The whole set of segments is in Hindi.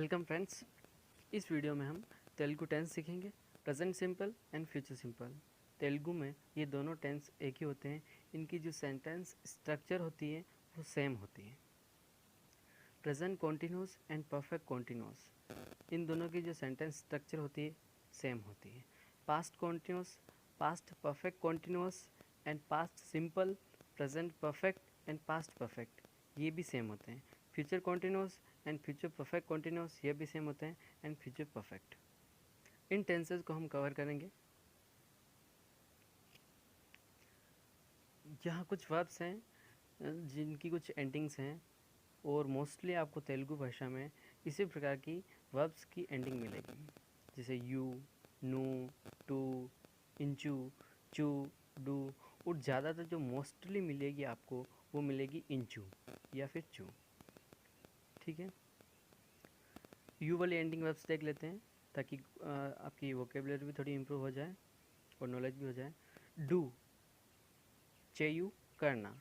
Welcome friends. इस वीडियो में हम तेलुगु टेंस सीखेंगे, present simple and future simple. Telugu में ये दोनों टेंस एक ही होते हैं, इनकी जो सेंटेंस स्ट्रक्चर होती है वो सेम होती है। Present continuous and perfect continuous, इन दोनों की जो सेंटेंस स्ट्रक्चर होती है सेम होती है। Past continuous, past perfect continuous and past simple, present perfect and past perfect, ये भी सेम होते हैं। Future continuous and future perfect continuous, ये भी सेम होते हैं, and future perfect. In tenses को हम कवर करेंगे। यहाँ कुछ वर्ब्स हैं जिनकी कुछ एंडिंग्स हैं, और मोस्टली आपको तेलुगु भाषा में इसी प्रकार की वर्ब्स की एंडिंग मिलेगी, जैसे यू, नू, टू, इंचू, चू, डू, और ज़्यादातर जो मोस्टली मिलेगी आपको वो मिलेगी इंचू या फिर चू। ठीक है, यू वाली एंडिंग वर्ब्स देख लेते हैं ताकि आपकी वोकेबलरी भी थोड़ी इम्प्रूव हो जाए और नॉलेज भी हो जाए। डू, चेयू, करना।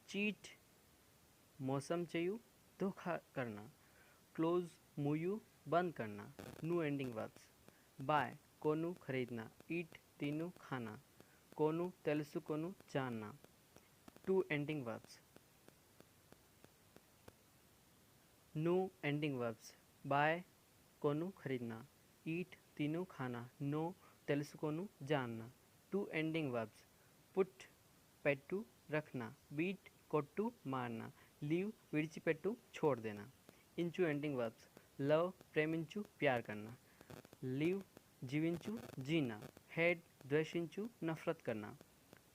चीट, मौसम चेयू, धोखा करना। क्लोज, मुयू, बंद करना। न्यू एंडिंग वर्ब्स। बाय, कोनु, खरीदना। ईट, तीनू, खाना। कोनु, तेलुसु कोनु, जानना। टू एंडिंग वर्ब्स। नो एंडिंग वर्ब्स। बाय, कोनु, खरीदना। ईट, तीनू, खाना। नो, तेलुसु कोनु, जानना। टू एंडिंग वर्ब्स। पुट, पेट्टू, रखना। बीट, कोट्टू, मारना। लीव, विडिचिपेट्टू, छोड़ देना। इंचू एंडिंग वर्ब्स। लव, प्रेमिंचू, प्यार करना। लिव, जीविंचू, जीना। हेड, द्वेषिंचू, नफरत करना।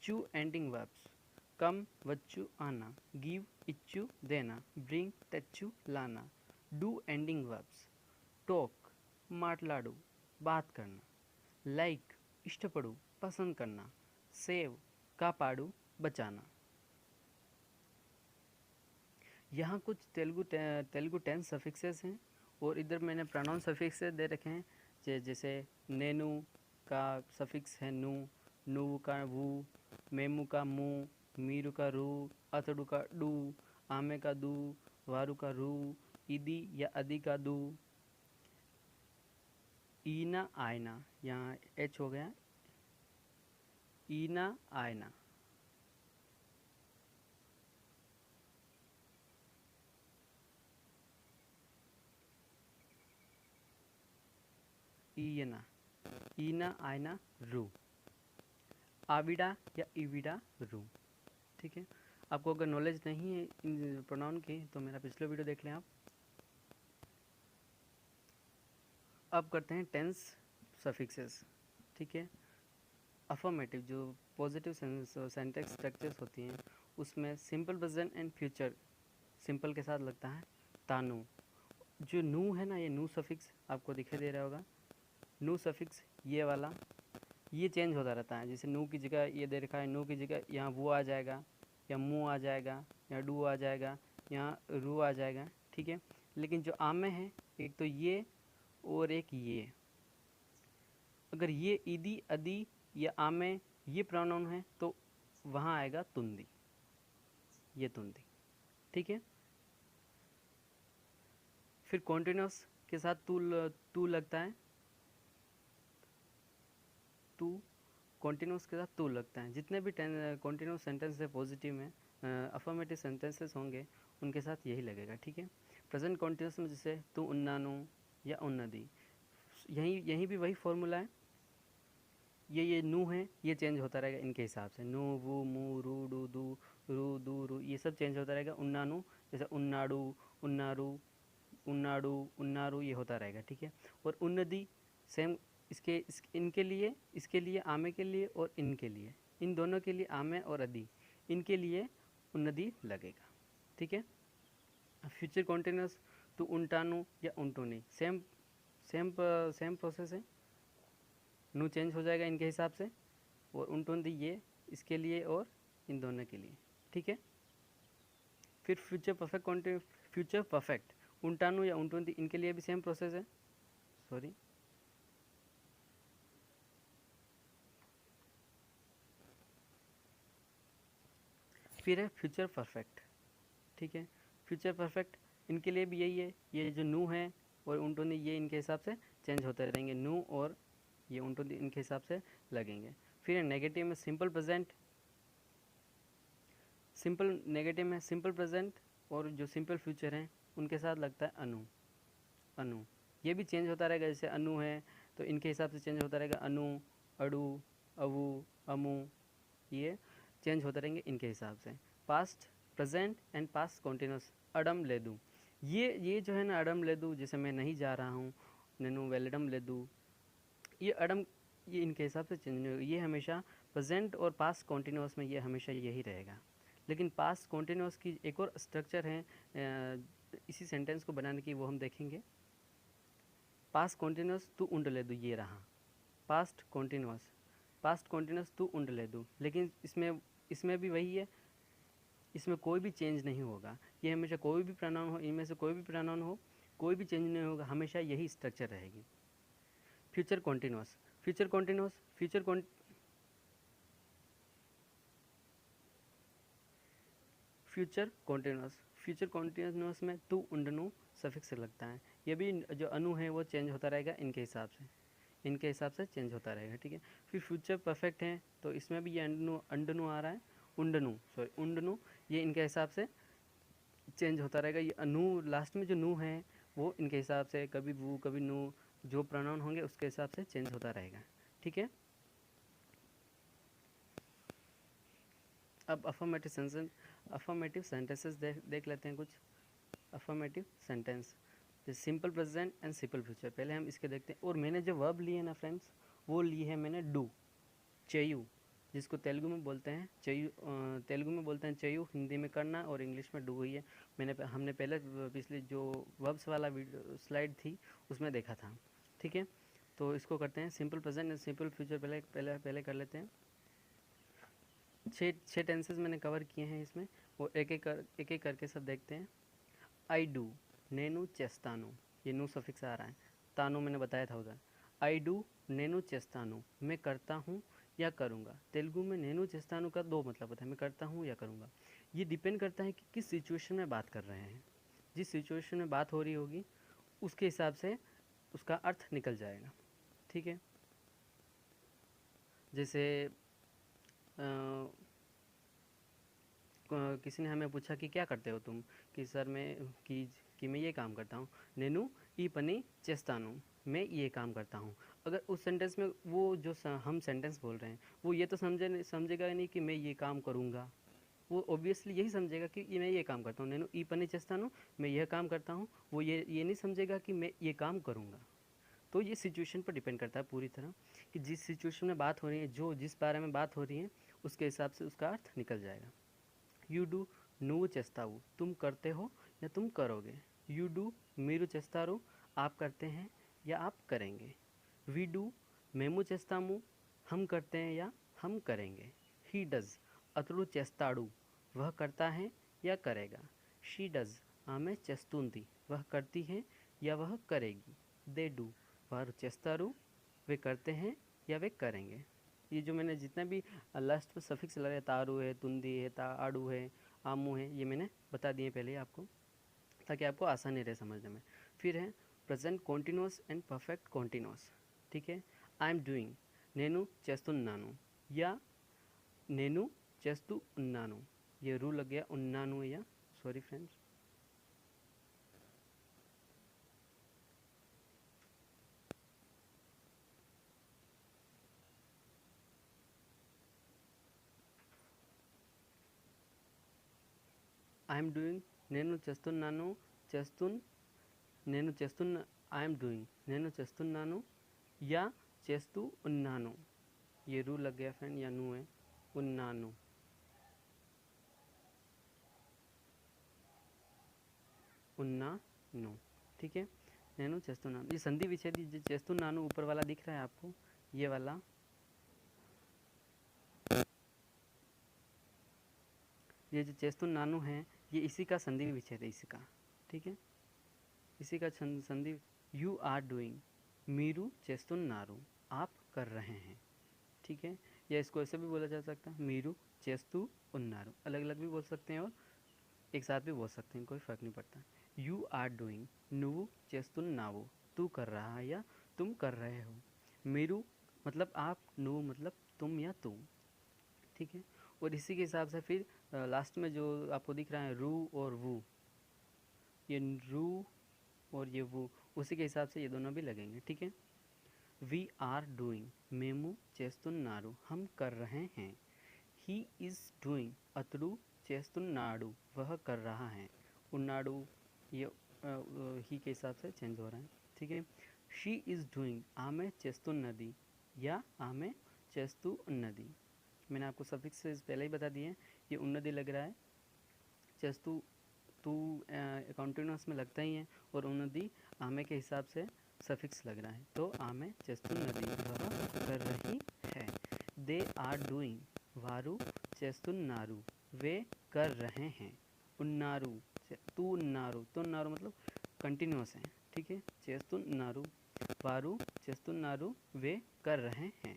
चू एंडिंग वर्ब्स। कम, वच्चू, आना। गिव, इच्चू, देना। ब्रिंग, तेच्चू, लाना। Do ending verbs. टॉक, माटलाडू, बात करना। लाइक, इष्टपड़ू, पसंद करना। सेव, कापाडू, बचाना। यहाँ कुछ तेलुगु टेंस सफिक्सेस हैं, और इधर मैंने प्रोनाउन सफिक्सेस दे रखे हैं, जैसे नेनु का सफिक्स है नु, नुवु का वु, मेमु का मु, मीरु का रू, अतड़ू का डू, आमे का दू, वारु का रू, इदी या अदी का दू। ईना, आयना, यहाँ एच हो गया, ईना, आयना। ईना, ईना, आयना, रू। आविडा या इविडा, रू। ठीक है, आपको अगर नॉलेज नहीं है इन प्रोनाउन की तो मेरा पिछला वीडियो देख लें आप। अब करते हैं टेंस सफिक्सेस। ठीक है, अफर्मेटिव जो पॉजिटिव सेंटेंस स्ट्रक्चर्स होती हैं उसमें simple present and future simple के साथ लगता है तानु। जो नू है ना, ये नू सफिक्स आपको दिखाई दे रहा होगा। नू सफिक्स ये वाला, ये चेंज होता रहता है। जैसे नू की जगह ये दे रखा है, नू की जगह यहाँ वो आ जाएगा, या मुँह आ जाएगा, या डू आ जाएगा, यहाँ रू आ जाएगा। ठीक है, लेकिन जो आमे है, एक तो ये और एक ये। अगर ये इदी, अदी या आमे ये प्रोनाउन है तो वहाँ आएगा तुंदी, ये तुंदी। ठीक है, फिर कॉन्टिन्यूस के साथ तू लगता है, टू कॉन्टिन्यूस के साथ टू लगता है। जितने भी कॉन्टिन्यूस सेंटेंस है पॉजिटिव में, अफर्मेटिव सेंटेंसेस होंगे उनके साथ यही लगेगा। ठीक है, प्रेजेंट कॉन्टिन्यूस में जैसे तू उन्नानु या उन्नदी, यहीं भी वही फॉर्मूला है। ये नू है, ये चेंज होता रहेगा इनके हिसाब से। नू, वू, मू, रू, डू, दू, रू, दू, रू, ये सब चेंज होता रहेगा। उन्नानु जैसे उन्नाडू, उन्नारू, उन्नाडू, उन्नारू, ये होता रहेगा। ठीक है, और उन्नदी सेम इनके लिए, इसके लिए, आमे के लिए और इनके लिए, इन दोनों के लिए आमे और अदी, इनके लिए उन्नदी लगेगा। ठीक है, फ्यूचर कॉन्टिन्यूस तो उल्टानु या उल्टूनी, सेम सेम सेम प्रोसेस है। नू चेंज हो जाएगा इनके हिसाब से, और उल्टूनी ये इसके लिए और इन दोनों के लिए। ठीक है, फिर future perfect continuous, future perfect उल्टानु या उल्टूनी, इनके लिए भी सेम प्रोसेस है। सॉरी, फिर है फ्यूचर परफेक्ट। ठीक है, फ्यूचर परफेक्ट इनके लिए भी यही है, ये जो नू है और उन्टुनी, ये इनके हिसाब से चेंज होते रहेंगे, नू और ये उन्टुनी इनके हिसाब से लगेंगे। फिर नेगेटिव में सिंपल प्रेजेंट, सिंपल नेगेटिव में सिंपल प्रेजेंट और जो सिंपल फ्यूचर हैं उनके साथ लगता है अनु। अनु ये भी चेंज होता रहेगा, जैसे अनु है तो इनके हिसाब से चेंज होता रहेगा, अनु, अड़ू, अवु, अमु, ये चेंज होते रहेंगे इनके हिसाब से। Past, present and past continuous, अडम लेदू, ये जो है ना अडम लेदू, जैसे मैं नहीं जा रहा हूँ, नैनु वेलडम लेदू, ये अडम, ये इनके हिसाब से चेंज नहीं होगा, ये हमेशा प्रेजेंट और पास्ट कॉन्टिन्यूस में ये हमेशा यही रहेगा। लेकिन पास्ट कॉन्टिन्यूस की एक और स्ट्रक्चर है इसी सेंटेंस को बनाने की, वो हम देखेंगे। पास्ट कॉन्टिन्यूस तू उंड ले दू, ये रहा पास्ट कॉन्टिन्यूस, पास्ट कॉन्टिन्यूस तू उंड ले दू, लेकिन इसमें भी वही है, इसमें कोई भी चेंज नहीं होगा, ये हमेशा कोई भी प्रोनाउन हो, इनमें से कोई भी प्रोनाउन हो, कोई भी चेंज नहीं होगा, हमेशा यही स्ट्रक्चर रहेगी। Future continuous, future continuous, future continuous, future continuous में तू उंडनु सफिक्स लगता है, ये भी जो अनु है वो चेंज होता रहेगा इनके हिसाब से, इनके हिसाब से चेंज होता रहेगा, ठीक है। फिर फ्यूचर परफेक्ट है तो इसमें भी ये अंडनु आ रहा है, उंडनु, ये इनके हिसाब से चेंज होता रहेगा। ये अनु लास्ट में जो नू है वो इनके हिसाब से कभी वू कभी नू, जो प्रोनाउन होंगे उसके हिसाब से चेंज होता रहेगा, ठीक है। अब अफर्मेटिव सेंटेंसेस देख लेते हैं कुछ। अफर्मेटिव सेंटेंस जैसे simple present and simple future, पहले हम इसके देखते हैं। और मैंने जो वर्ब लिए ना फ्रेंड्स, वो लिए हैं मैंने डू, चयू, जिसको तेलुगु में बोलते हैं चयू, तेलुगु में बोलते हैं चयू, हिंदी में करना और इंग्लिश में डू ही है। हमने पहले पिछली जो वर्ब्स वाला वीडियो स्लाइड थी उसमें देखा था, ठीक है। तो इसको करते हैं simple present and simple future, पहले कर लेते हैं। 6 टेंसेस मैंने कवर किए हैं इसमें, वो एक एक करके सब देखते हैं। आई डू, नेनु चेस्तानु, ये नू सफिक्स आ रहा है, तानु मैंने बताया था उधर। आई डू नेनु चेस्तानु, मैं करता हूँ या करूँगा। तेलुगु में नेनु चेस्तानु का 2 मतलब होता है, मैं करता हूँ या करूँगा। ये डिपेंड करता है कि किस सिचुएशन में बात कर रहे हैं, जिस सिचुएशन में बात हो रही होगी उसके हिसाब से उसका अर्थ निकल जाएगा, ठीक है। जैसे किसी ने हमें पूछा कि क्या करते हो तुम, कि सर मैं कि मैं ये काम करता हूँ, नेनु ई पनी चेस्तानु, मैं ये काम करता हूँ। अगर उस सेंटेंस में वो जो हम सेंटेंस बोल रहे हैं वो ये तो समझेगा नहीं कि मैं ये काम करूँगा, वो ऑब्वियसली यही समझेगा कि मैं ये काम करता हूँ, नेनु ई पनी चेस्तानु, मैं यह काम करता हूँ। वो ये नहीं समझेगा कि मैं ये काम करूँगा। तो ये सिचुएशन पर डिपेंड करता है पूरी तरह, कि जिस सिचुएशन में बात हो रही है, जो जिस बारे में बात हो रही है उसके हिसाब से उसका अर्थ निकल जाएगा। यू डू నువ్వు చేస్తావు, तुम करते हो या तुम करोगे। यू डू మీరు చేస్తారు, आप करते हैं या आप करेंगे। वी डू మేము చేస్తాము, हम करते हैं या हम करेंगे। ही डज అతడు చేస్తాడు, वह करता है या करेगा। शी डज ఆమె చేస్తుంది, वह करती है या वह करेगी। दे डू వారు చేస్తారు, वे करते हैं या वे करेंगे। ये जो मैंने जितना भी लास्ट में सफिक्स लगा, तारू है, तुंदी है, आड़ू है, आमू है, ये मैंने बता दिए पहले आपको, ताकि आपको आसानी रहे समझने में। फिर है present continuous and perfect continuous, ठीक है। आई एम डूइंग నేను చేస్తున్నాను या నేను చేస్తూ ఉన్నాను, ये रू लग गया ఉన్నాను या, सॉरी फ्रेंड्स। ఐఎమ్ డూయింగ్ నేను చేస్తున్నాను, నేను చేస్తున్నా, ఐఎమ్ డూయింగ్ నేను చేస్తున్నాను या చేస్తూ ఉన్నాను, ये रू लग गया फ्रेंड या नू है, ఉన్నాను। ఉన్నాను, ठीक है। నేను చేస్తున్నాను, ये संधि विच्छेद చేస్తున్నాను ऊपर वाला दिख रहा है आपको, ये वाला, ये जो చేస్తున్నాను है ये इसी का संधि विच्छेद है, इसका, ठीक है, इसी का संधि। यू आर डूइंग, మీరు చేస్తున్నారు, आप कर रहे हैं, ठीक है। या इसको ऐसे भी बोला जा सकता है, మీరు చేస్తూ ఉన్నారు, अलग अलग भी बोल सकते हैं और एक साथ भी बोल सकते हैं, कोई फ़र्क नहीं पड़ता। यू आर डूइंग, నువ్వు చేస్తున్నావు, तू कर रहा है या तुम कर रहे हो। मेरू मतलब आप, నువ్వు मतलब तुम या तुम, ठीक है। और इसी के हिसाब से फिर लास्ट में जो आपको दिख रहा है रू और वू, ये रू और ये वू, उसी के हिसाब से ये दोनों भी लगेंगे, ठीक है। वी आर डूइंग, మేము చేస్తున్నారు, हम कर रहे हैं। ही इज़ डूइंग, अतड़ू చేస్తున్నాడు, वह कर रहा है। उन्नाडू ये ही के हिसाब से चेंज हो रहा है, ठीक है। शी इज़ डूइंग, ఆమె చేస్తున్నది या ఆమె చేస్తూ ఉన్నది। मैंने आपको सफिक्स पहले ही बता दिए हैं, ये उन्नति लग रहा है, चेस्तु तू कॉन्टिन्यूस में लगता ही है, और उन्नति आमे के हिसाब से सफिक्स लग रहा है, तो आमे चेस्तु नदी वह कर रही है। दे आर डूइंग, वारू చేస్తున్నారు, वे कर रहे हैं। उन्नारू, तू उन्नारू, तो उन्नारू मतलब कंटिन्यूस है, ठीक है। చేస్తున్నారు, वारू చేస్తున్నారు, वे कर रहे हैं।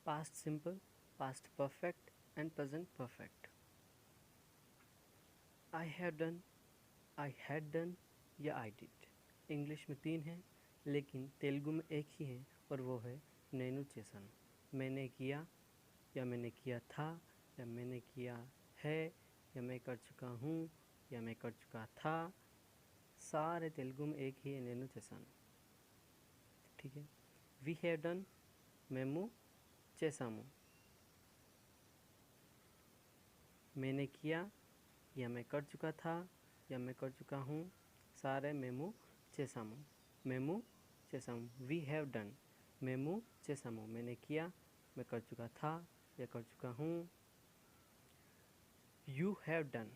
Past simple, past perfect and present perfect. I have done, I had done या आई डिड। इंग्लिश में 3 हैं, लेकिन तेलुगु में एक ही है, और वो है नैनु चेसन। मैंने किया, या मैंने किया था, या मैंने किया है, या मैं कर चुका हूँ, या मैं कर चुका था। सारे तेलुगु में एक ही है, नैनु चेसन, ठीक है। वी हैव डन, మేము చేసాము। मैंने किया, या मैं कर चुका था, या मैं कर चुका हूँ, सारे మేము చేసాము, మేము చేసాము। वी हैव डन, మేము చేసాము, मैंने किया, मैं कर चुका था या कर चुका हूँ। यू हैव डन,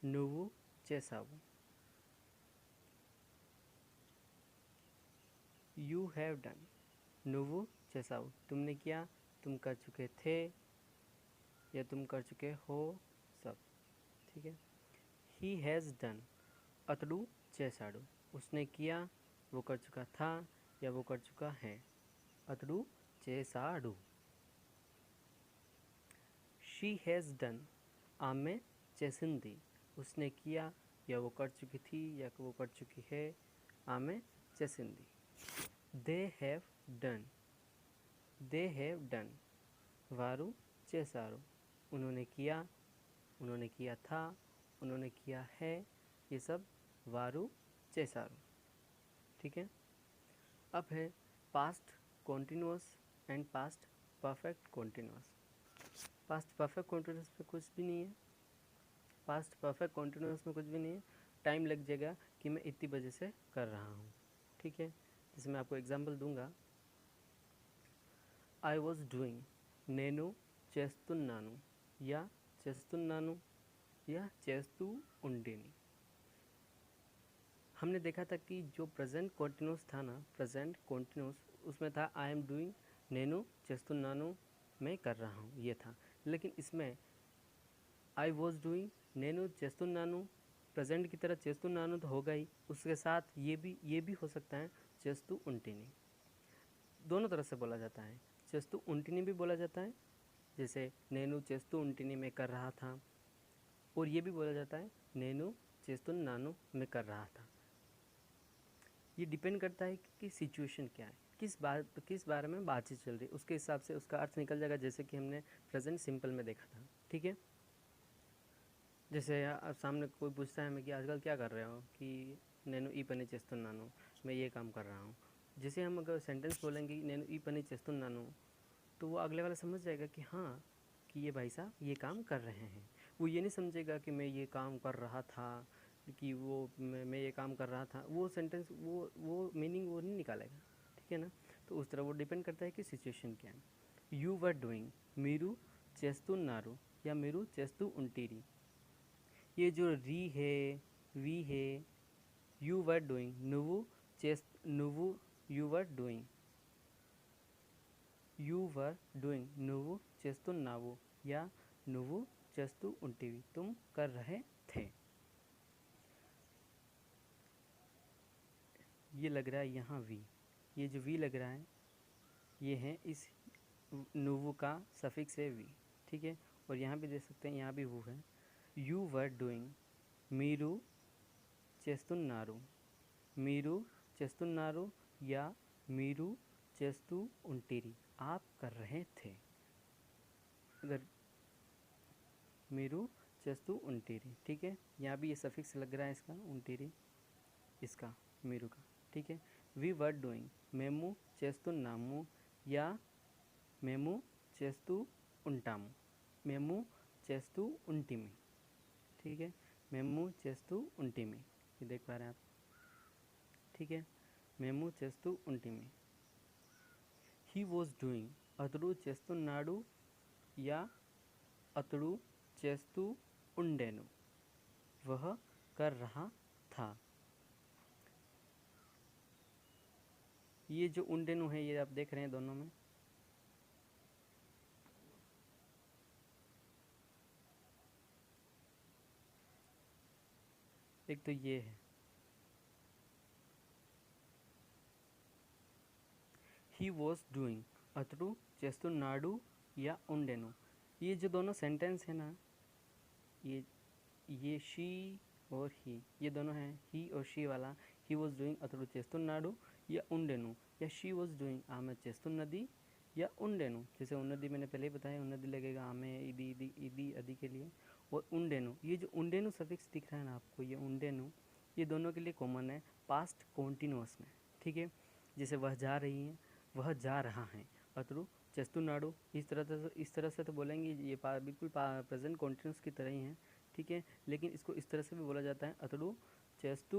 నువ్వు చేసావు। यू हैव डन, నువ్వు చేసావు, तुमने किया, तुम कर चुके थे, या तुम कर चुके हो, सब, ठीक है। ही हैज़ डन, अतड़ू చేశాడు, उसने किया, वो कर चुका था, या वो कर चुका है, अतड़ू చేశాడు। शी हैज़ डन, ఆమె చేసింది, उसने किया, या वो कर चुकी थी, या वो कर चुकी है, ఆమె చేసింది। they have done, they have done, వారు చేశారు, उन्होंने किया, उन्होंने किया था, उन्होंने किया है, ये सब वारू చేశారు, ठीक है। अब है past continuous and past perfect continuous. Past perfect continuous में कुछ भी नहीं है, पास्ट परफेक्ट कॉन्टिन्यूस में कुछ भी नहीं है। टाइम लग जाएगा कि मैं इतनी बजे से कर रहा हूँ, ठीक है। जैसे मैं आपको एग्जांपल दूंगा, आई वॉज डूइंग, నేను చేస్తున్నాను, या చేస్తున్నాను, या చేస్తూ ఉండేని। हमने देखा था कि जो प्रेजेंट कॉन्टिन्यूस था ना, प्रेजेंट कॉन्टिन्यूस, उसमें था आई एम डूइंग, నేను చేస్తున్నాను, मैं कर रहा हूँ, ये था। लेकिन इसमें आई वॉज डूइंग, నేను చేస్తున్నాను, प्रेजेंट की तरह చేస్తున్నాను तो होगा ही, उसके साथ ये भी हो सकता है చేస్తూ ఉంటిని। दोनों तरह से बोला जाता है, చేస్తూ ఉంటిని भी बोला जाता है, जैसे నేను చేస్తూ ఉంటిని मैं कर रहा था, और ये भी बोला जाता है నేను చేస్తున్నాను मैं कर रहा था। ये डिपेंड करता है कि सिचुएशन क्या है, किस बारे में बातचीत चल रही है, उसके हिसाब से उसका अर्थ निकल जाएगा, जैसे कि हमने प्रेजेंट सिंपल में देखा था, ठीक है। जैसे सामने कोई पूछता है मैं कि आजकल क्या कर रहे हो, कि నేను ఈ పని చేస్తున్నాను, मैं ये काम कर रहा हूँ। जैसे हम अगर सेंटेंस बोलेंगे నేను ఈ పని చేస్తున్నాను, तो वो अगले वाला समझ जाएगा कि हाँ, कि ये भाई साहब ये काम कर रहे हैं। वो ये नहीं समझेगा कि मैं ये काम कर रहा था, कि वो मैं ये काम कर रहा था, वो सेंटेंस वो मीनिंग वो नहीं निकालेगा, ठीक है ना। तो उस तरह वो डिपेंड करता है कि सिचुएशन क्या है। यू वर डूइंग, మీరు చేస్తున్నారు, या మీరు చేస్తూ ఉంటిరి। ये जो री है, वी है, यू वर डूइंग, నువ్వు you were doing, you were doing, నువ్వు చేస్తున్నావు, या నువ్వు చేస్తూ ఉంటివి, तुम कर रहे थे। ये लग रहा है यहाँ वी, ये जो वी लग रहा है ये है इस నువ్వు का सफिक्स है वी, ठीक है। और यहाँ भी देख सकते हैं, यहाँ भी वो है। యూ వర్ డూయింగ్, మీరు చేస్తున్నారు, మీరు చేస్తున్నారు या మీరు చేస్తూ ఉంటిరి, आप कर रहे थे। अगर మీరు చేస్తూ ఉంటిరి, ठीक है, यहाँ भी ये सफिक्स लग रहा है इसका ఉంటిరి, इसका మీరు का, ठीक है। वी वर डूइंग, మేము చేస్తున్నాము या మేము చేస్తూ ఉంటాము, మేము చేస్తూ ఉంటిమి, ठीक है, మేము చేస్తూ ఉంటిమి, ये देख पा रहे हैं आप, ठीक है, మేము చేస్తూ ఉంటిమి। ही वॉज डूइंग, అతడు చేస్తున్నాడు या అతడు చేస్తూ ఉండెను, वह कर रहा था। ये जो उंडेनु है ये आप देख रहे हैं दोनों में, एक तो ये है ही वॉज डूइंग, अतड़ू చేస్తున్నాడు या ఉండెను। ये जो दोनों सेंटेंस है ना, ये शी और ही, ये दोनों हैं ही और शी वाला। ही वॉज डूइंग అతడు చేస్తున్నాడు या ఉండెను, या शी वॉज डूइंग ఆమె చేస్తున్నది या ఉండెను। जैसे उन्नति मैंने पहले ही बताया, उन्नति लगेगा आमे इदी इदी इदी अदि के लिए। और ఉండెను, ये जो ఉండెను सफिक्स दिख रहा है ना आपको, ये ఉండెను, ये दोनों के लिए कॉमन है पास्ट कॉन्टिन्यूअस में, ठीक है। जैसे वह जा रही है, वह जा रहा है, अतड़ू చేస్తున్నాడు, इस तरह से तो बोलेंगे, ये बिल्कुल प्रेजेंट कॉन्टिन्यूस की तरह ही है, ठीक है। लेकिन इसको इस तरह से भी बोला जाता है, अतड़ू చేస్తూ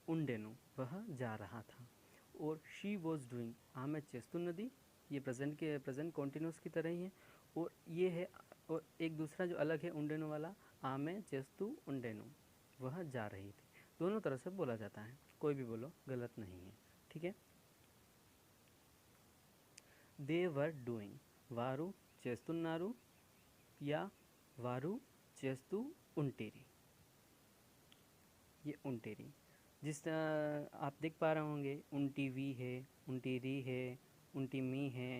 ఉండెను, वह जा रहा था। और शी वॉज डूइंग, आमे చేస్తున్నది, ये प्रेजेंट कॉन्टिन्यूस की तरह ही है। और ये है, और एक दूसरा जो अलग है ఉండెను वाला, आमे చేస్తూ ఉండెను, वह जा रही थी। दोनों तरह से बोला जाता है, कोई भी बोलो गलत नहीं है, ठीक है। దే వర్ డూయింగ్, వారు చేస్తున్నారు या వారు చేస్తూ ఉంటిరి, ये ఉంటిరి। जिस आप देख पा रहे होंगे, उनटी वी है, उनटी री है, उनटी मी है,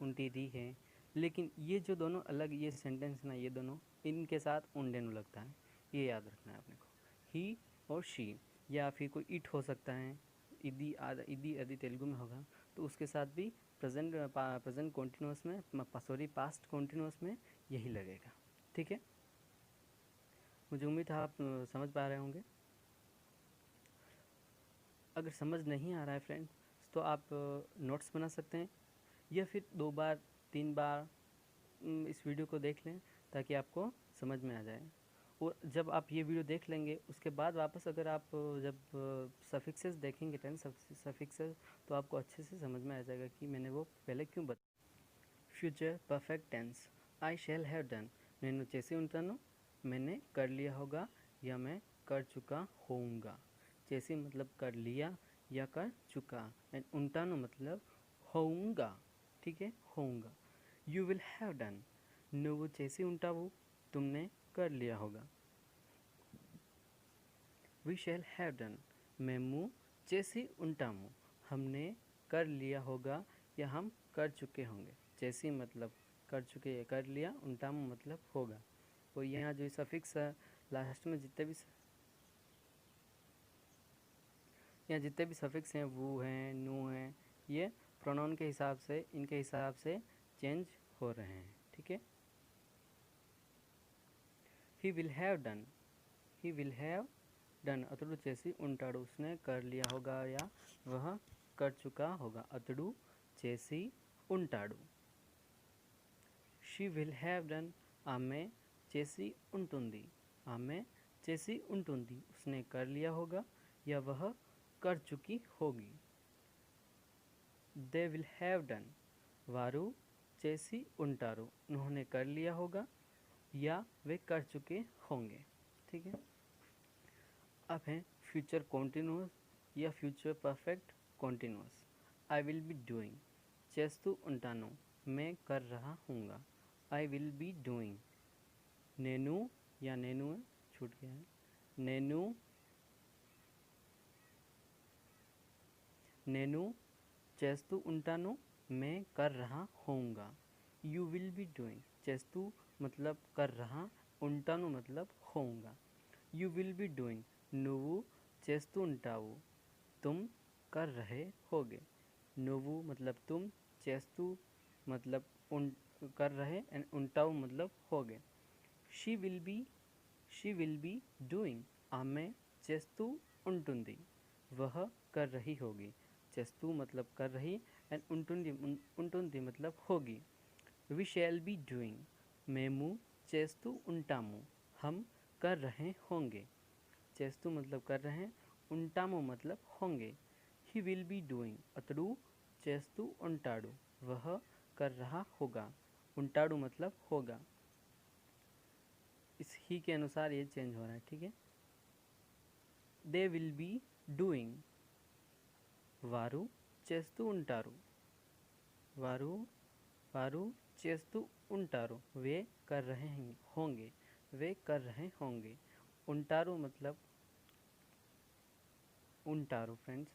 उनटी री है। लेकिन ये जो दोनों अलग ये सेंटेंस ना, ये दोनों इनके साथ उंडेनु लगता है, ये याद रखना है अपने को। ही और शी, या फिर कोई इट हो सकता है, इदी आदि तेलुगु में होगा, तो उसके साथ भी प्रेजेंट कॉन्टिन्यूअस में, सॉरी पास्ट कॉन्टिन्यूअस में यही लगेगा, ठीक है। मुझे उम्मीद है आप समझ पा रहे होंगे। अगर समझ नहीं आ रहा है फ्रेंड्स, तो आप नोट्स बना सकते हैं, या फिर 2 बार 3 बार इस वीडियो को देख लें, ताकि आपको समझ में आ जाए। और जब आप ये वीडियो देख लेंगे, उसके बाद वापस अगर आप जब सफिक्सेस देखेंगे, टेंस सफिक्सेस, तो आपको अच्छे से समझ में आ जाएगा कि मैंने वो पहले क्यों बताया। Future perfect tense, I shall have done, నేను చేసి ఉంటాను, मैंने कर लिया होगा, या मैं कर चुका होऊंगा। చేసి मतलब कर लिया या कर चुका, एंड ఉంటాను मतलब होऊंगा, ठीक है, होऊंगा। यू विल हैव डन, నువ్వు చేసి ఉంటావు, तुमने कर लिया होगा। वी शैल हैव डन, మేము చేసి ఉంటాము, हमने कर लिया होगा, या हम कर चुके होंगे। చేసి मतलब कर चुके या कर लिया, ఉంటాము मतलब होगा। और यहाँ जो सफिक्स लास्ट में जितने भी सफिक्स हैं, वो हैं, नु हैं, ये प्रोनाउन के हिसाब से, इनके हिसाब से चेंज हो रहे हैं, ठीक है। He will have done, he will have done, अतड़ू చేసి ఉంటాడు, उसने कर लिया होगा या वह कर चुका होगा, अतड़ू చేసి ఉంటాడు। शी विल हैव डन, ఆమె చేసి ఉంటుంది, ఆమె చేసి ఉంటుంది, उसने कर लिया होगा या वह कर चुकी होगी। दे विल हैव डन, వారు చేసి ఉంటారు, उन्होंने कर लिया होगा या वे कर चुके होंगे, ठीक है। अब है फ्यूचर कॉन्टिन्यूअस या future perfect continuous. I will be doing, చేస్తూ ఉంటాను, मैं कर रहा हूँगा। आई विल बी डूइंग, నేను या నేను छूट गया है, నేను చేస్తూ ఉంటాను, मैं कर रहा होऊंगा। यू विल बी डूइंग, చేస్తూ मतलब कर रहा, ఉంటాను मतलब होऊंगा। यू विल बी डूइंग నువ్వు చేస్తూ ఉంటావు, तुम कर रहे होगे। నువ్వు मतलब तुम, చేస్తూ मतलब कर रहे एंड ఉంటావు मतलब होगे। शी विल बी डूइंग ఆమె చేస్తూ ఉంటుంది, वह कर रही होगी। చేస్తూ मतलब कर रही एंड ఉంటుంది मतलब होगी। वी शैल बी डूइंग మేము చేస్తూ ఉంటాము, हम कर रहे होंगे। చేస్తూ मतलब कर रहे, ఉంటాము मतलब होंगे। ही विल बी डूइंग అతడు చేస్తూ ఉంటాడు, वह कर रहा होगा। ఉంటాడు मतलब होगा। इस ही के अनुसार ये चेंज हो रहा है, ठीक है। दे विल बी डूइंग వారు చేస్తూ ఉంటారు, వారు చేస్తూ ఉంటారు। वे कर रहे होंगे, वे कर रहे होंगे। ఉంటారు मतलब ఉంటారు फ्रेंड्स,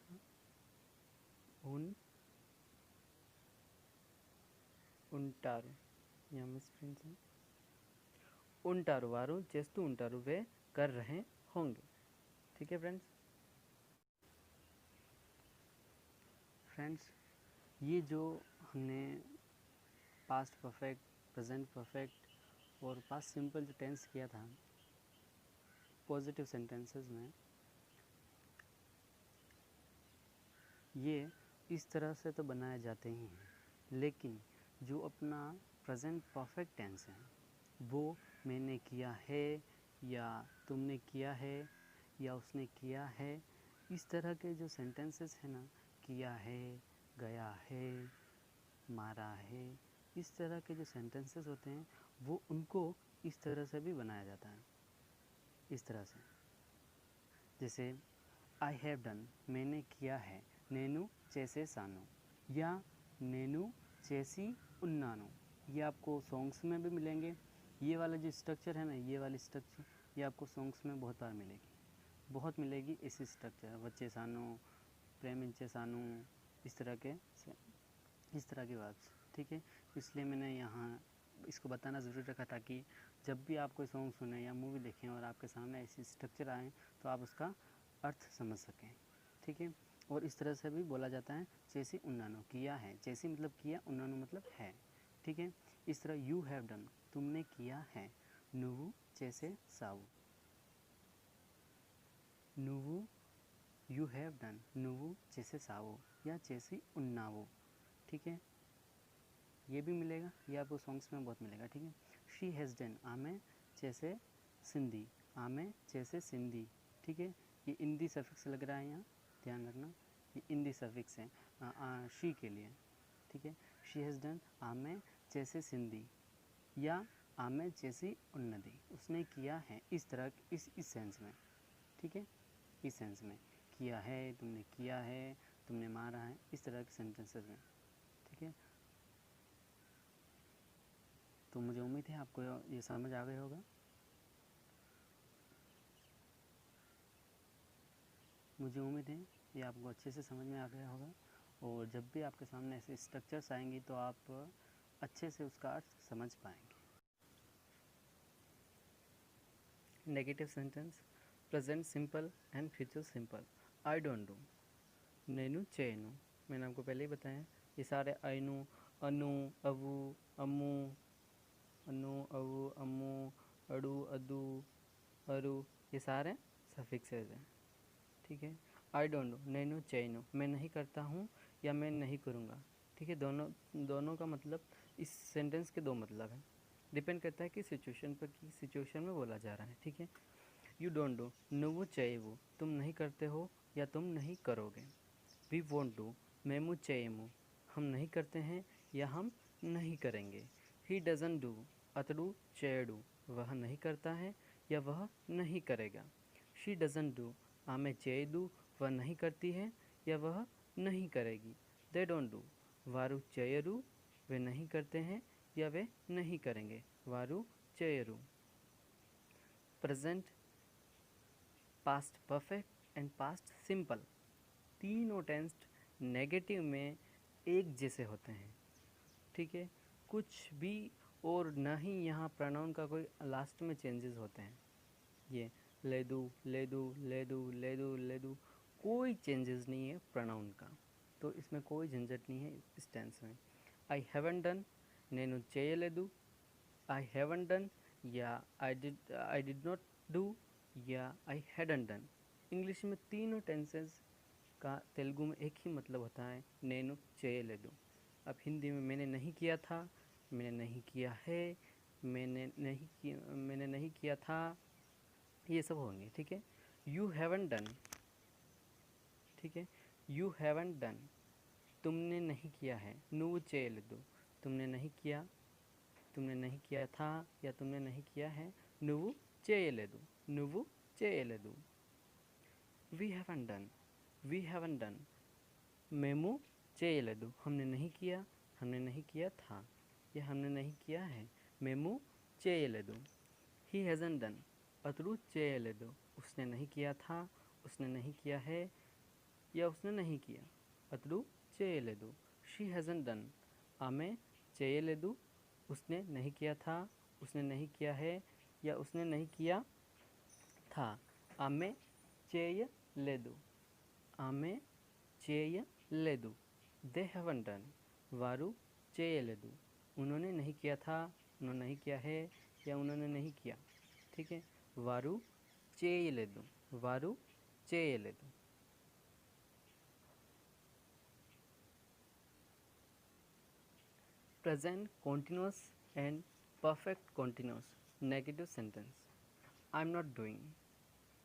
ఉంటారు यहाँ मिस फ्रेंड्स है। ఉంటారు వారు చేస్తూ ఉంటారు, वे कर रहे होंगे। ठीक है फ्रेंड्स। ये जो हमने पास्ट परफेक्ट, प्रेजेंट परफेक्ट और पास्ट सिंपल जो टेंस किया था पॉजिटिव सेंटेंसेस में, ये इस तरह से तो बनाए जाते ही हैं, लेकिन जो अपना प्रेजेंट परफेक्ट टेंस है वो मैंने किया है या तुमने किया है या उसने किया है, इस तरह के जो सेंटेंसेस हैं ना, किया है, गया है, मारा है, इस तरह के जो सेंटेंसेस होते हैं वो उनको इस तरह से भी बनाया जाता है। इस तरह से जैसे आई हैव डन मैंने किया है, नेनु चेसे सानो या नेनु चेसी उन्नानो, ये आपको सॉन्ग्स में भी मिलेंगे। ये वाला जो स्ट्रक्चर है ना, ये वाली स्ट्रक्चर ये आपको सॉन्ग्स में बहुत बार मिलेगी, बहुत मिलेगी इसी स्ट्रक्चर, वच्चे सानो, प्रेमिंचे सानो, इस तरह की बात, ठीक है। इसलिए मैंने यहाँ इसको बताना ज़रूरी रखा ताकि जब भी आप कोई सॉन्ग सुने या मूवी देखें और आपके सामने ऐसी स्ट्रक्चर आए तो आप उसका अर्थ समझ सकें, ठीक है। और इस तरह से भी बोला जाता है चेसी उन्नानो, किया है, चेसी मतलब किया, उन्नानो मतलब है, ठीक है। इस तरह यू हैव डन तुमने किया है, Nuvvu चेसे सावु, Nuvvu you have done Nuvvu चेसे सावो या चेसी उन्नावो, ठीक है। ये भी मिलेगा, ये आपको सॉन्ग्स में बहुत मिलेगा, ठीक है। शी हैज़ डन आमे चेसे सिंधी, आमे चेसे सिंधी, ठीक है। ये इंदी सफिक्स लग रहा है यहाँ, ध्यान रखना, ये इंदी सफिक्स है शी के लिए, ठीक है। शी हैज़ डन आमे चेसे सिंधी या आमे चेसी उन्नति, उसने किया है, इस तरह इस सेंस में, ठीक है। इस सेंस में किया है, तुमने किया है, तुमने मारा है, इस तरह के सेंटेंसेस में, ठीक है। तो मुझे उम्मीद है आपको ये समझ आ गया होगा। मुझे उम्मीद है ये आपको अच्छे से समझ में आ गया होगा, और जब भी आपके सामने ऐसे स्ट्रक्चर्स आएंगी तो आप अच्छे से उसका अर्थ समझ पाएंगे। Negative sentence, present simple and future simple. I don't do, नेनु चेनु, मैंने आपको पहले ही बताया, ये सारे आइनु, अनु, अवु, अम्मू, अनु, अवु, अम्मू, अडू, अदू, अरु, ये सारे सफिक्सेस हैं, ठीक है। आई डोंट डू, नेनु चेनु, मैं नहीं करता हूँ या मैं नहीं करूँगा, ठीक है। दोनों का मतलब, इस सेंटेंस के दो मतलब हैं, डिपेंड करता है कि सिचुएशन पर, कि सिचुएशन में बोला जा रहा है, ठीक है। यू डोंट डू, नुव्वु चेयवु, तुम नहीं करते हो या तुम नहीं करोगे। वी वोंट डू, मेमु चेयमु, हम नहीं करते हैं या हम नहीं करेंगे। ही डजन डू, अतडू चेयडू, वह नहीं करता है या वह नहीं करेगा। शी डजन डू, आमे चेयदू, वह नहीं करती है या वह नहीं करेगी। दे डोंट डू, वारू चेयरू, वे नहीं करते हैं या वे नहीं करेंगे। वारू चेयरू। Present, past perfect and past simple, तीनों टेंस नेगेटिव में एक जैसे होते हैं, ठीक है। कुछ भी और न ही यहाँ प्रोनाउन का कोई लास्ट में चेंजेस होते हैं। ये लेदू लेदू लेदू लेदू लेदू, कोई चेंजेस नहीं है प्रोनाउन का, तो इसमें कोई झंझट नहीं है इस टेंस में। आई हैवंट डन, నేను చేయలేదు, आई हैवंट डन या आई डिड नॉट डू या आई हैडंट डन। इंग्लिश में तीनों टेंसेस का तेलुगु में एक ही मतलब होता है, నేను చేయలేదు। अब हिंदी में मैंने नहीं किया था, मैंने नहीं किया है, मैंने नहीं किया था, ये सब होंगे। ठीक है। यू हैवंट डन, ठीक है, यू हैवंट डन, तुमने नहीं किया है। నువ్వు చేయలేదు, तुमने नहीं किया, तुमने नहीं किया था या तुमने नहीं किया है। నువ్వు చేయలేదు, నువ్వు చేయలేదు। We haven't done, we haven't done, మేము చేయలేదు, हमने नहीं किया, हमने नहीं किया था या हमने नहीं किया है। మేము చేయలేదు। ही हैज़न्ट डन, అతడు చేయలేదు, उसने नहीं किया था, उसने नहीं किया है या उसने नहीं किया। అతడు చేయలేదు। शी हैज़न्ट डन, ఆమె చేయలేదు, उसने नहीं किया था, उसने नहीं किया है या उसने नहीं किया था। ఆమె చేయలేదు, ఆమె చేయలేదు। दे हैवंट डन, వారు చేయలేదు, उन्होंने नहीं किया था, उन्होंने नहीं किया है या उन्होंने नहीं किया। ठीक है। వారు చేయలేదు, వారు చేయలేదు। Present continuous and perfect continuous negative sentence. I am not doing,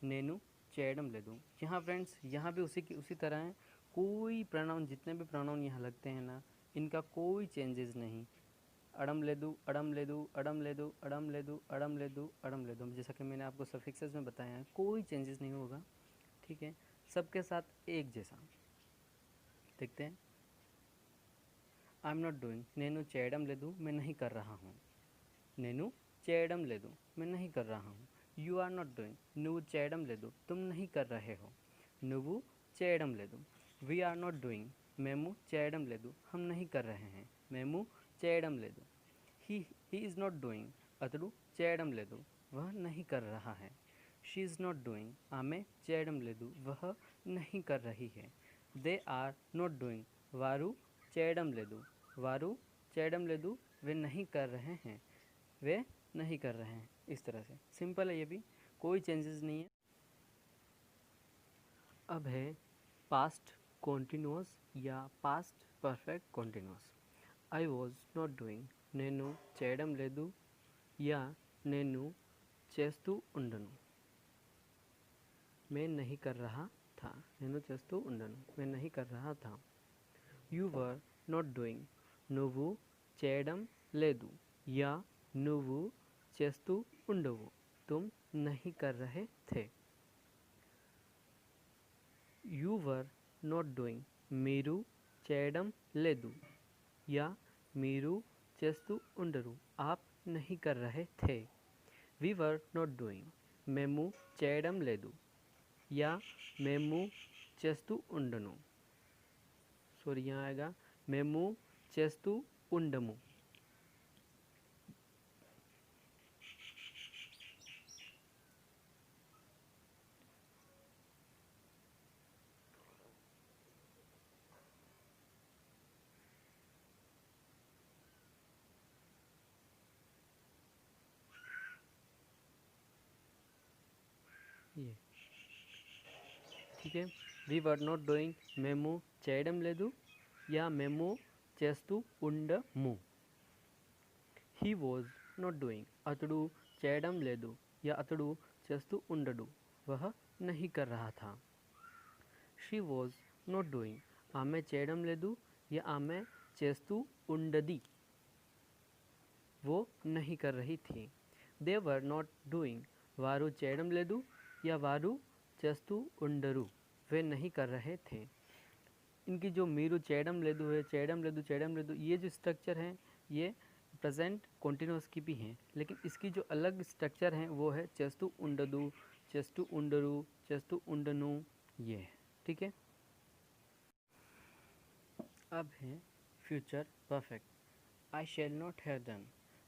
నేను చేయడం లేదు। यहाँ फ्रेंड्स यहाँ भी उसी तरह है, कोई प्रोनाउन, जितने भी प्रोनाउन यहाँ लगते हैं ना, इनका कोई चेंजेस नहीं। अड़म लेदू, अड़म लेदू, अड़म लेदू, अड़म लेदू, अड़म लेदू, अड़म लेदू, जैसा कि मैंने आपको सफिक्सेस में बताया है, कोई चेंजेस नहीं होगा। ठीक है। सबके साथ एक जैसा। देखते हैं। आई एम नॉट डूइंग, నేను చేయడం లేదు, मैं नहीं कर रहा हूँ। నేను చేయడం లేదు, मैं नहीं कर रहा हूँ। यू आर नॉट डूइंग, నువ్వు చేయడం లేదు, तुम नहीं कर रहे हो। నువ్వు చేయడం లేదు। वी आर नॉट डूइंग, మేము చేయడం లేదు, हम नहीं कर रहे हैं। మేము చేయడం లేదు। ही इज़ नॉट डूइंग, అతడు చేయడం లేదు, वह नहीं कर रहा है। शी इज़ नॉट डूइंग, ఆమె చేయడం లేదు, वह नहीं कर रही है। दे आर नॉट डूइंग, వారు చేయడం లేదు, వారు చేయడం లేదు, वे नहीं कर रहे हैं, वे नहीं कर रहे हैं। इस तरह से सिंपल है, ये भी कोई चेंजेस नहीं है। अब है पास्ट कॉन्टिन्यूस या past perfect continuous. I was not doing, నేను చేయడం లేదు या నేను చేస్తూ ఉండను। मैं नहीं कर रहा था, నేను చేస్తూ ఉండను, मैं नहीं कर रहा था। యూ వర్ నాట్ డూయింగ్, నువ్వు చేయడం లేదు या నువ్వు చేస్తూ ఉండవు, तुम नहीं कर रहे थे। యూ వర్ నాట్ డూయింగ్, మీరు చేయడం లేదు या మీరు చేస్తూ ఉండరు, आप नहीं कर रहे थे। वी वर नॉट डूइंग, మేము చేయడం లేదు या మేము చేస్తూ ఉండను। सॉरी, यहाँ आएगा మేము చేస్తూ ఉండము। ये ठीक है। वी वर नॉट डूइंग, మేము చేయడం లేదు या మేము చేస్తూ ఉండము। హీ వాజ్ నాట్ డూయింగ్, అతడు చేయడం లేదు या అతడు చేస్తూ ఉండడు, वह नहीं कर रहा था। షీ వాజ్ నాట్ డూయింగ్, ఆమె చేయడం లేదు या ఆమె చేస్తూ ఉండది, वो नहीं कर रही थी। దే వర్ నాట్ డూయింగ్, వారు చేయడం లేదు या వారు చేస్తూ ఉండరు, वे नहीं कर रहे थे। इनकी जो मीरू चैडम लेदू है, चैडम लेदू, ये जो स्ट्रक्चर हैं ये प्रेजेंट कॉन्टिन्यूस की भी हैं, लेकिन इसकी जो अलग स्ट्रक्चर हैं वो है चेस्तु उंडदू, चेस्तु उंडरू, चेस्तु उंडनू, ये है। ठीक है। अब है future perfect. I shall not have done,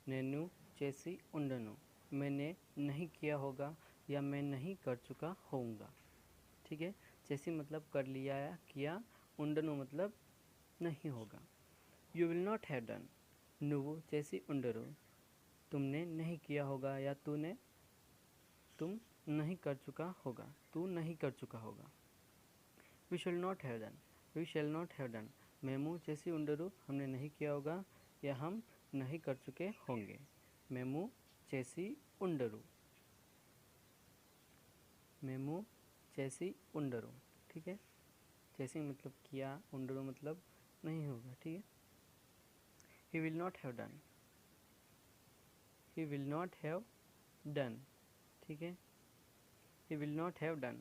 नेनु चेसी उंडनु, मैंने नहीं किया होगा या मैं नहीं कर चुका होऊंगा। ठीक है, चेसी मतलब कर लिया या किया, उंडनु मतलब नहीं होगा। You will not have done, नुवु चेसी उंडरू, तुमने नहीं किया होगा या तुम नहीं कर चुका होगा, तू नहीं कर चुका होगा। We shall not have done, we shall not have done, मेमू चेसी उंडरू, हमने नहीं किया होगा या हम नहीं कर चुके होंगे। मेमू चेसी उंडरू, मेमू चेसी उंडरू। ठीक है, चेसी मतलब किया, उंडरू मतलब नहीं होगा। ठीक है, he will not have done, he will not have done. ठीक है, he will not have done,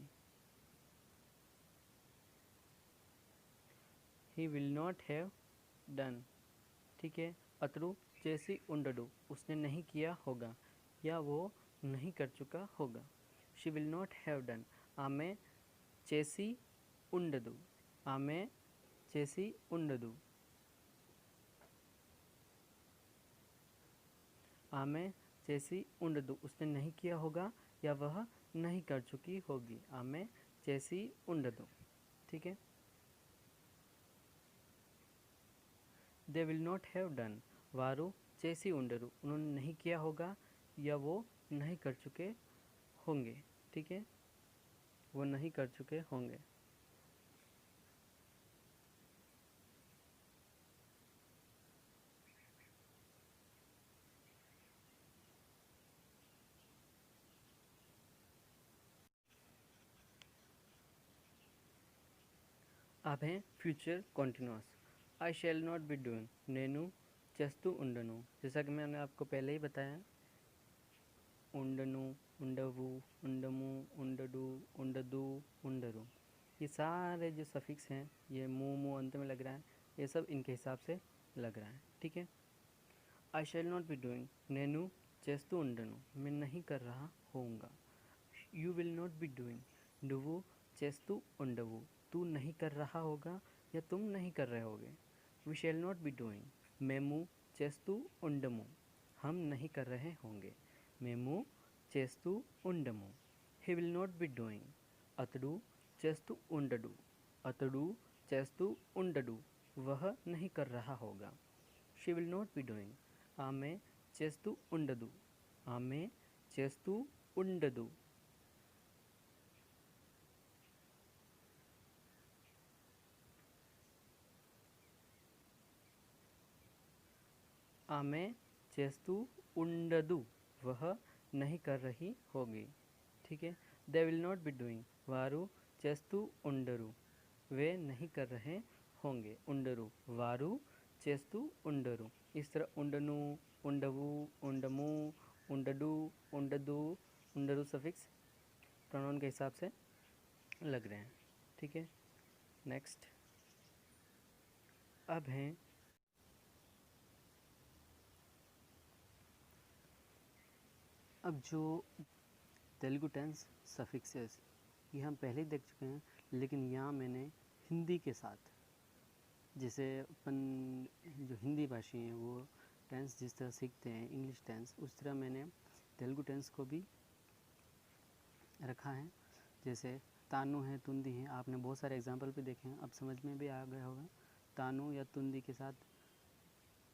he will not have done। ठीक है, अतरु चेसी उंडडू, उसने नहीं किया होगा या वो नहीं कर चुका होगा। she will not have done, आमे चेसी उंडदू, आमे चेसी उंडदू, आमे चेसी उंडदू, उसने नहीं किया होगा या वह नहीं कर चुकी होगी। आमे चेसी उंडदू। ठीक है, they will not have done, वारू चेसी उंडरू, उन्होंने नहीं किया होगा या वो नहीं कर चुके होंगे। ठीक है, वो नहीं कर चुके होंगे। अब है future continuous. I shall not be doing नेनु चेस्तु उंडनु, जैसा कि मैंने आपको पहले ही बताया, उंडनु, उंडवु, उंडमु, उंडडू, उंडदू, उंडरू, ये सारे जो सफिक्स हैं, ये मु अंत में लग रहा है, ये सब इनके हिसाब से लग रहा है। ठीक है, I shall not be doing नेनु चेस्तु उंडनु, मैं नहीं कर रहा होऊंगा। You will not be doing डुवु चेस्तु उंडवु, तू नहीं कर रहा होगा या तुम नहीं कर रहे होगे। We shall not be doing मेमू चेस्तु उंडमु, हम नहीं कर रहे होंगे। मेमू चेस्तु उंडमु। He will not be doing अतडू चेस्तु उंडडू, अतडू चेस्तु उंडडू, वह नहीं कर रहा होगा। She will not be doing आमे चेस्तु उंडदू, आमे चेस्तु उंडदू, आमे चेस्तु उंडदू, वह नहीं कर रही होगी। ठीक है, they will not be doing वारू चेस्तु उंडरू, वे नहीं कर रहे होंगे। उंडरू वारू चेस्तु उंडरू, इस तरह उंडनु, उंडवु, उंडमु, उंडडू, उंडदू, उंडरू सफिक्स प्रोनाउन के हिसाब से लग रहे हैं। ठीक है, नेक्स्ट अब हैं अब जो तेलुगु टेंस सफिक्सेस, ये हम पहले ही देख चुके हैं, लेकिन यहाँ मैंने हिंदी के साथ, जैसे अपन जो हिंदी भाषी हैं वो टेंस जिस तरह सीखते हैं इंग्लिश टेंस, उस तरह मैंने तेलुगु टेंस को भी रखा है। जैसे तानु है, तुंदी है, आपने बहुत सारे एग्जाम्पल भी देखे हैं, अब समझ में भी आ गया होगा। तानु या तुंदी के साथ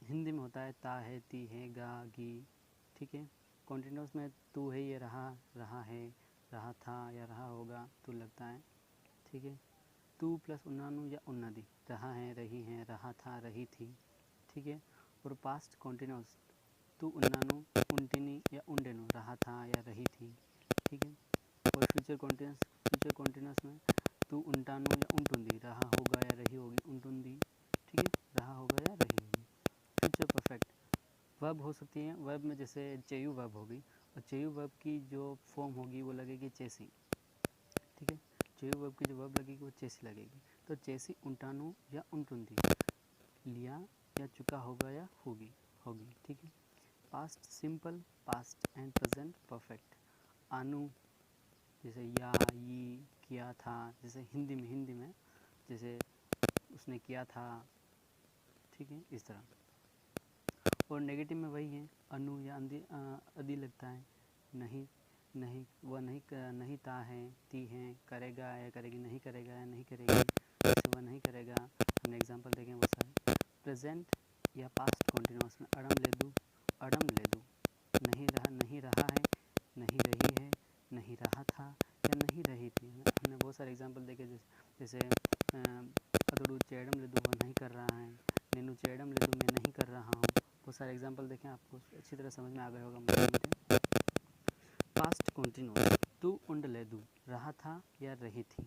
हिंदी में होता है ता है, ती है, गा, गी। ठीक है, कॉन्टिन्यूस में तू है, ये रहा, रहा है, रहा था या रहा होगा, तू लगता है। ठीक है, तू प्लस उन्नानु या उन्नदी, रहा है, रही है, रहा था, रही थी। ठीक है, और पास्ट कॉन्टिन्यूस तू उन्नानु, उन्टिनी या उंडेनु, रहा था या रही थी। ठीक है, और फ्यूचर कॉन्टिन्यूस में तू उन्टानु या उन्टुंदी, रहा होगा या रही होगी, उन्टुंदी। ठीक है, रहा होगा या रही होगी। फ्यूचर परफेक्ट वर्ब हो सकती है, वर्ब में जैसे चेयू वर्ब होगी, और चेयू वर्ब की जो फॉर्म होगी वो लगेगी चेसी। ठीक है, चेयू वर्ब की जो वर्ब लगेगी वो चेसी लगेगी। तो चेसी उन्टानु या उन्टुंदी, लिया या चुका होगा या होगी। ठीक है, past simple, past and present perfect. आनु जैसे या, ये, किया था, जैसे हिंदी में जैसे उसने किया था। ठीक है, इस तरह। और नेगेटिव में वही है, अनु या अधि लगता है। नहीं, नहीं, वह नहीं ता है, ती है, करेगा या करेगी, नहीं करेगा या नहीं करेगी, जैसे वह नहीं करेगा। हमने एग्जांपल देखे वो सारे। प्रेजेंट या पास्ट कॉन्टिन्यूस में अड़म लेदू, नहीं रहा है, नहीं रही है, नहीं रहा था या नहीं रही थी। हमने बहुत सारे एग्जांपल देखे, जैसे अतुडू चेडम लेदू, वह नहीं कर रहा है। नेनु चेडम लेदू, मैं नहीं कर रहा हूँ। बहुत सारे एग्जांपल देखें, आपको अच्छी तरह समझ में आ गया होगा मुझे। पास्ट कॉन्टिन्यूस, तू उंड लेदू, रहा था या रही थी,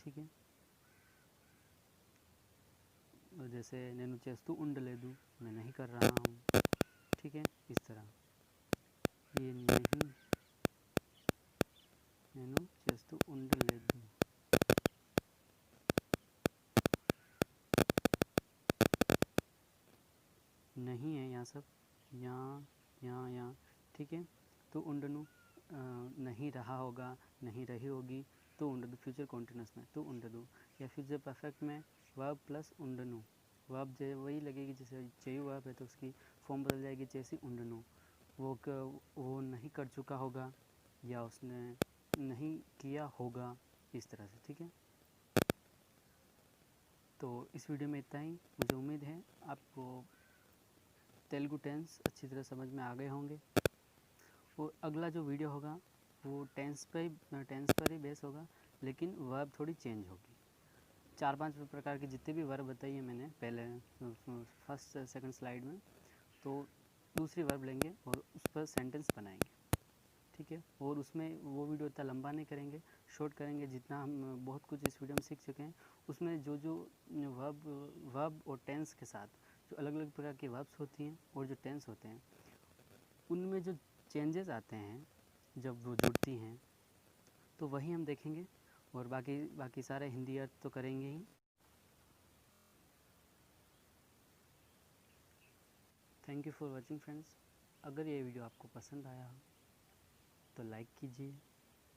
ठीक है। जैसे नेनु चेस्तू उंड लेदू, मैं नहीं कर रहा हूँ, ठीक है। इस तरह ये नहीं, नेनु चेस्तू उंड लेदू, नहीं है यहाँ सब, यहाँ, ठीक है। तो उंडनु नहीं रहा होगा, नहीं रही होगी, तो उंडदू फ्यूचर कॉन्टिन्यूस में तो उंडदू। या फ्यूचर परफेक्ट में वर्ब प्लस उंडनु, वर्ब जो वही लगेगी, जैसे चेयू वर्ब है तो उसकी फॉर्म बदल जाएगी जैसे उंडनु। वो नहीं कर चुका होगा या उसने नहीं किया होगा, इस तरह से, ठीक है। तो इस वीडियो में इतना ही। मुझे उम्मीद है आपको तेलुगु टेंस अच्छी तरह समझ में आ गए होंगे। और अगला जो वीडियो होगा वो टेंस पर ही बेस होगा, लेकिन वर्ब थोड़ी चेंज होगी। 4-5 प्रकार के जितने भी वर्ब बताइए मैंने पहले फर्स्ट सेकंड स्लाइड में, तो दूसरी वर्ब लेंगे और उस पर सेंटेंस बनाएंगे, ठीक है। और उसमें वो वीडियो इतना लंबा नहीं करेंगे, शॉर्ट करेंगे। जितना हम बहुत कुछ इस वीडियो में सीख चुके हैं, उसमें जो वर्ब और टेंस के साथ जो अलग अलग प्रकार की वर्ब्स होती हैं और जो टेंस होते हैं, उनमें जो चेंजेस आते हैं जब वो जुड़ती हैं, तो वही हम देखेंगे। और बाकी सारे हिंदी अर्थ तो करेंगे ही। Thank you for watching friends. अगर ये वीडियो आपको पसंद आया हो तो लाइक कीजिए,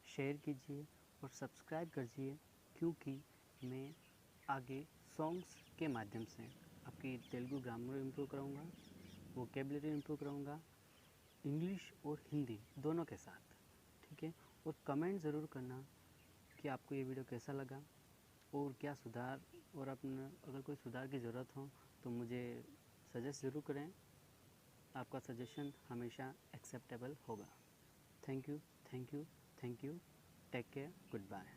शेयर कीजिए और सब्सक्राइब कीजिए, क्योंकि मैं आगे सॉन्ग्स के माध्यम से आपकी तेलुगु ग्रामर इम्प्रूव कराऊंगा, वोकेबलरी इम्प्रूव कराऊंगा, इंग्लिश और हिंदी दोनों के साथ, ठीक है। और कमेंट ज़रूर करना कि आपको ये वीडियो कैसा लगा और क्या सुधार, और अपना अगर कोई सुधार की ज़रूरत हो तो मुझे सजेस्ट ज़रूर करें। आपका सजेशन हमेशा एक्सेप्टेबल होगा। Thank you, thank you, thank you. Take care, good bye.